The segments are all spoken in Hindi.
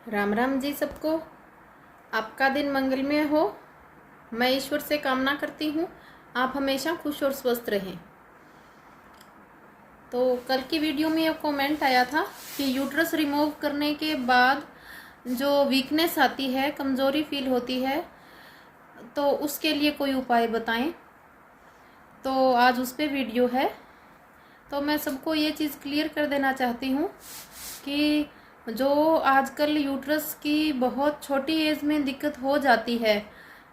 राम राम जी सबको। आपका दिन मंगलमय हो। मैं ईश्वर से कामना करती हूँ आप हमेशा खुश और स्वस्थ रहें। तो कल की वीडियो में एक कमेंट आया था कि यूट्रस रिमूव करने के बाद जो वीकनेस आती है, कमज़ोरी फील होती है, तो उसके लिए कोई उपाय बताएं। तो आज उस पर वीडियो है। तो मैं सबको ये चीज़ क्लियर कर देना चाहती हूँ कि जो आजकल यूट्रस की बहुत छोटी एज में दिक्कत हो जाती है,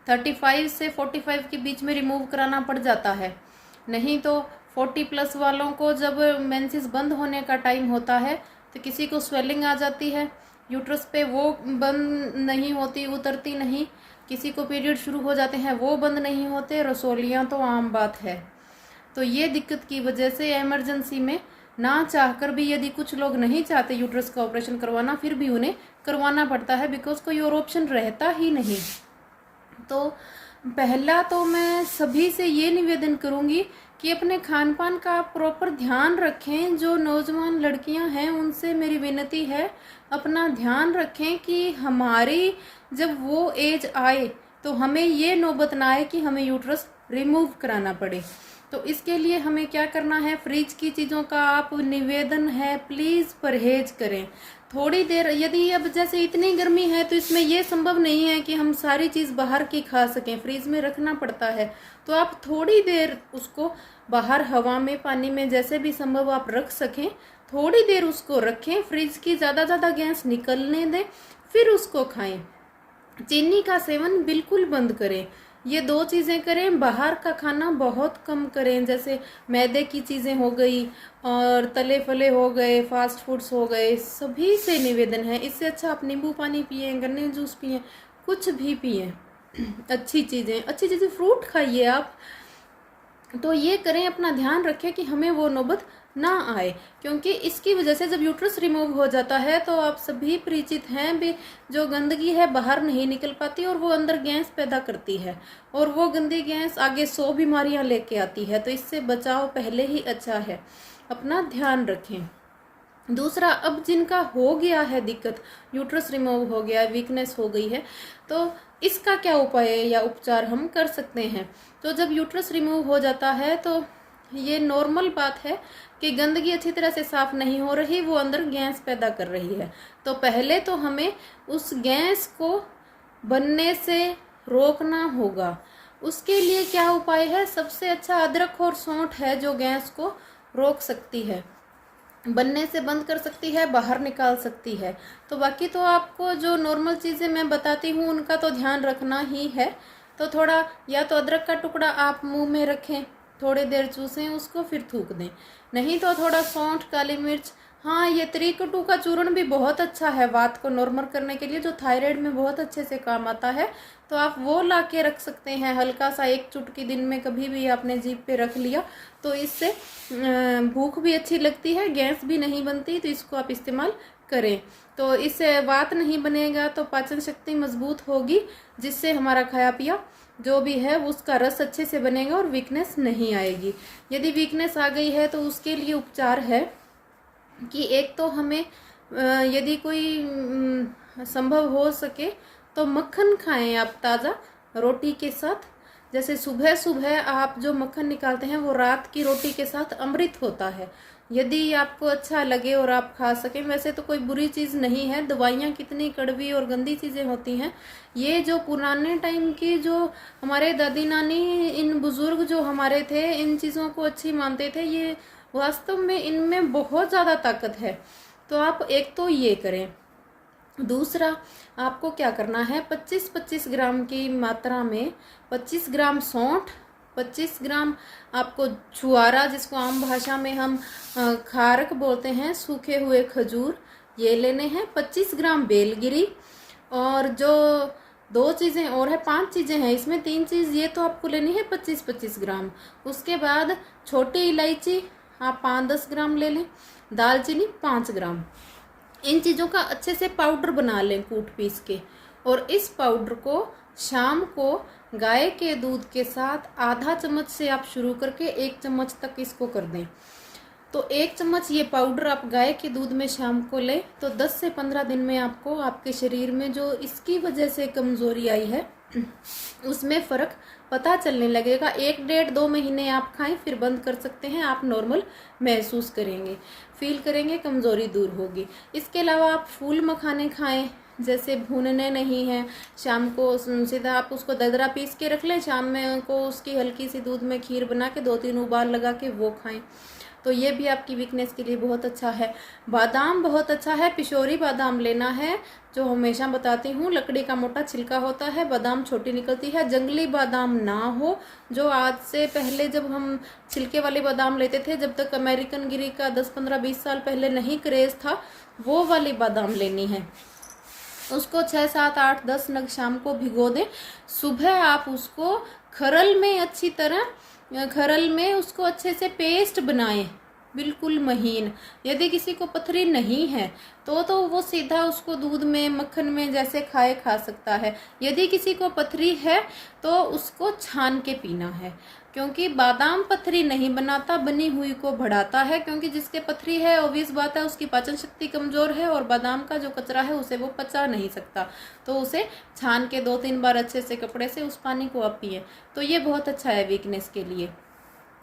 35 से 45 के बीच में रिमूव कराना पड़ जाता है। नहीं तो 40 प्लस वालों को जब मेंसेस बंद होने का टाइम होता है तो किसी को स्वेलिंग आ जाती है यूट्रस पे, वो बंद नहीं होती, उतरती नहीं। किसी को पीरियड शुरू हो जाते हैं, वो बंद नहीं होते। रसोलियाँ तो आम बात है। तो ये दिक्कत की वजह से इमरजेंसी में ना चाहकर भी, यदि कुछ लोग नहीं चाहते यूट्रस का ऑपरेशन करवाना, फिर भी उन्हें करवाना पड़ता है, बिकॉज कोई और ऑप्शन रहता ही नहीं। तो पहला तो मैं सभी से ये निवेदन करूंगी कि अपने खान पान का प्रॉपर ध्यान रखें। जो नौजवान लड़कियां हैं उनसे मेरी विनती है, अपना ध्यान रखें कि हमारी जब वो एज आए तो हमें ये नौबत ना आए कि हमें यूट्रस रिमूव कराना पड़े। तो इसके लिए हमें क्या करना है, फ्रिज की चीज़ों का आप निवेदन है प्लीज़ परहेज करें। थोड़ी देर, यदि अब जैसे इतनी गर्मी है तो इसमें यह संभव नहीं है कि हम सारी चीज़ बाहर की खा सकें, फ्रीज में रखना पड़ता है। तो आप थोड़ी देर उसको बाहर हवा में, पानी में, जैसे भी संभव आप रख सकें, थोड़ी देर उसको रखें। फ्रिज की ज़्यादा गैस निकलने दें, फिर उसको खाएं। चीनी का सेवन बिल्कुल बंद करें। ये दो चीज़ें करें। बाहर का खाना बहुत कम करें, जैसे मैदे की चीज़ें हो गई और तले फले हो गए, फास्ट फूड्स हो गए। सभी से निवेदन है, इससे अच्छा आप नींबू पानी पिए, गन्ने जूस पिए, कुछ भी पिए। अच्छी चीज़ें फ्रूट खाइए आप। तो ये करें, अपना ध्यान रखें कि हमें वो नौबत ना आए, क्योंकि इसकी वजह से जब यूट्रस रिमूव हो जाता है तो आप सभी परिचित हैं भी, जो गंदगी है बाहर नहीं निकल पाती और वो अंदर गैस पैदा करती है, और वो गंदी गैस आगे 100 बीमारियां लेके आती है। तो इससे बचाव पहले ही अच्छा है, अपना ध्यान रखें। दूसरा, अब जिनका हो गया है दिक्कत, यूट्रस रिमूव हो गया, वीकनेस हो गई है, तो इसका क्या उपाय या उपचार हम कर सकते हैं। तो जब यूट्रस रिमूव हो जाता है तो ये नॉर्मल बात है कि गंदगी अच्छी तरह से साफ नहीं हो रही, वो अंदर गैस पैदा कर रही है। तो पहले तो हमें उस गैस को बनने से रोकना होगा। उसके लिए क्या उपाय है, सबसे अच्छा अदरक और सौंठ है जो गैस को रोक सकती है, बनने से बंद कर सकती है, बाहर निकाल सकती है। तो बाकी तो आपको जो नॉर्मल चीज़ें मैं बताती हूँ उनका तो ध्यान रखना ही है। तो थोड़ा, या तो अदरक का टुकड़ा आप मुंह में रखें, थोड़ी देर चूसें उसको, फिर थूक दें। नहीं तो थोड़ा सौंठ, काली मिर्च, हाँ ये त्रिकटु का चूर्ण भी बहुत अच्छा है वात को नॉर्मल करने के लिए, जो थायराइड में बहुत अच्छे से काम आता है। तो आप वो ला के रख सकते हैं, हल्का सा एक चुटकी दिन में कभी भी आपने जीभ पे रख लिया तो इससे भूख भी अच्छी लगती है, गैस भी नहीं बनती। तो इसको आप इस्तेमाल करें। तो इससे वात नहीं बनेगा तो पाचन शक्ति मजबूत होगी, जिससे हमारा खाया पिया जो भी है उसका रस अच्छे से बनेगा और वीकनेस नहीं आएगी। यदि वीकनेस आ गई है तो उसके लिए उपचार है कि एक तो हमें यदि कोई संभव हो सके तो मक्खन खाएं आप ताज़ा रोटी के साथ। जैसे सुबह सुबह आप जो मक्खन निकालते हैं वो रात की रोटी के साथ अमृत होता है। यदि आपको अच्छा लगे और आप खा सकें, वैसे तो कोई बुरी चीज़ नहीं है, दवाइयाँ कितनी कड़वी और गंदी चीज़ें होती हैं। ये जो पुराने टाइम की, जो हमारे दादी नानी, इन बुजुर्ग जो हमारे थे, इन चीज़ों को अच्छी मानते थे, ये वास्तव में इनमें बहुत ज़्यादा ताकत है। तो आप एक तो ये करें। दूसरा, आपको क्या करना है, 25-25 ग्राम की मात्रा में 25 ग्राम सौंठ, 25 ग्राम आपको छुआरा, जिसको आम भाषा में हम खारक बोलते हैं, सूखे हुए खजूर, ये लेने हैं। 25 ग्राम बेलगिरी, और जो दो चीज़ें और है, 5 चीज़ें हैं इसमें, 3 चीज़ ये तो आपको लेनी है 25-25 ग्राम। उसके बाद छोटी इलायची आप 5-10 ग्राम ले लें, दालचीनी 5 ग्राम। इन चीज़ों का अच्छे से पाउडर बना लें कूट पीस के, और इस पाउडर को शाम को गाय के दूध के साथ आधा चम्मच से आप शुरू करके 1 चम्मच तक इसको कर दें। तो 1 चम्मच ये पाउडर आप गाय के दूध में शाम को लें तो 10 से 15 दिन में आपको आपके शरीर में जो इसकी वजह से कमज़ोरी आई है उसमें फ़र्क पता चलने लगेगा। 1-1.5-2 महीने आप खाएं, फिर बंद कर सकते हैं। आप नॉर्मल महसूस करेंगे, फील करेंगे, कमज़ोरी दूर होगी। इसके अलावा आप फूल मखाने खाएं, जैसे भूनने नहीं है, शाम को सीधा आप उसको दरदरा पीस के रख लें, शाम में को उसकी हल्की सी दूध में खीर बना के 2-3 उबाल लगा के वो खाएं, तो ये भी आपकी वीकनेस के लिए बहुत अच्छा है। बादाम बहुत अच्छा है, पिशोरी बादाम लेना है, जो हमेशा बताती हूँ, लकड़ी का मोटा छिलका होता है, बादाम छोटी निकलती है। जंगली बादाम ना हो, जो आज से पहले जब हम छिलके वाले बादाम लेते थे, जब तक अमेरिकन गिरी का 10-15-20 साल पहले नहीं क्रेज़ था, वो वाली बादाम लेनी है। उसको 6-7-8-10 नग शाम को भिगो दें। सुबह आप उसको खरल में अच्छी तरह खरल में उसको अच्छे से पेस्ट बनाएं, बिल्कुल महीन। यदि किसी को पथरी नहीं है तो वो सीधा उसको दूध में मक्खन में जैसे खा सकता है। यदि किसी को पथरी है तो उसको छान के पीना है, क्योंकि बादाम पथरी नहीं बनाता, बनी हुई को बढ़ाता है। क्योंकि जिसके पथरी है ऑब्वियस बात है उसकी पाचन शक्ति कमज़ोर है, और बादाम का जो कचरा है उसे वो पचा नहीं सकता, तो उसे छान के 2-3 बार अच्छे से कपड़े से उस पानी को आप पिए, तो ये बहुत अच्छा है वीकनेस के लिए।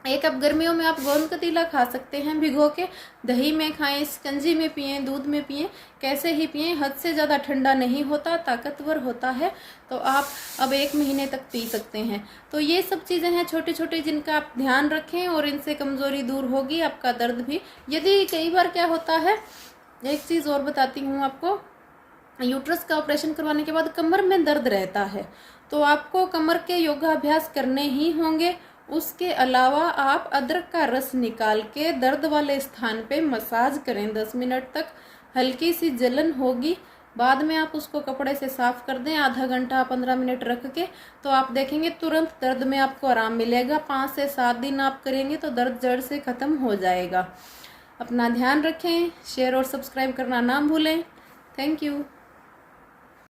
एक अब गर्मियों में आप गोंद कतीला खा सकते हैं भिगो के, दही में खाएं, शिकंजी में पिएं, दूध में पिएं, कैसे ही पिएं, हद से ज़्यादा ठंडा नहीं होता, ताकतवर होता है, तो आप अब 1 महीने तक पी सकते हैं। तो ये सब चीज़ें हैं छोटी छोटी जिनका आप ध्यान रखें, और इनसे कमज़ोरी दूर होगी, आपका दर्द भी। यदि कई बार क्या होता है, एक चीज़ और बताती हूँ आपको, यूट्रस का ऑपरेशन करवाने के बाद कमर में दर्द रहता है, तो आपको कमर के योगाभ्यास करने ही होंगे। उसके अलावा आप अदरक का रस निकाल के दर्द वाले स्थान पे मसाज करें 10 मिनट तक। हल्की सी जलन होगी, बाद में आप उसको कपड़े से साफ कर दें, आधा घंटा 15 मिनट रख के, तो आप देखेंगे तुरंत दर्द में आपको आराम मिलेगा। 5 से 7 दिन आप करेंगे तो दर्द जड़ से ख़त्म हो जाएगा। अपना ध्यान रखें, शेयर और सब्सक्राइब करना ना भूलें। Thank you.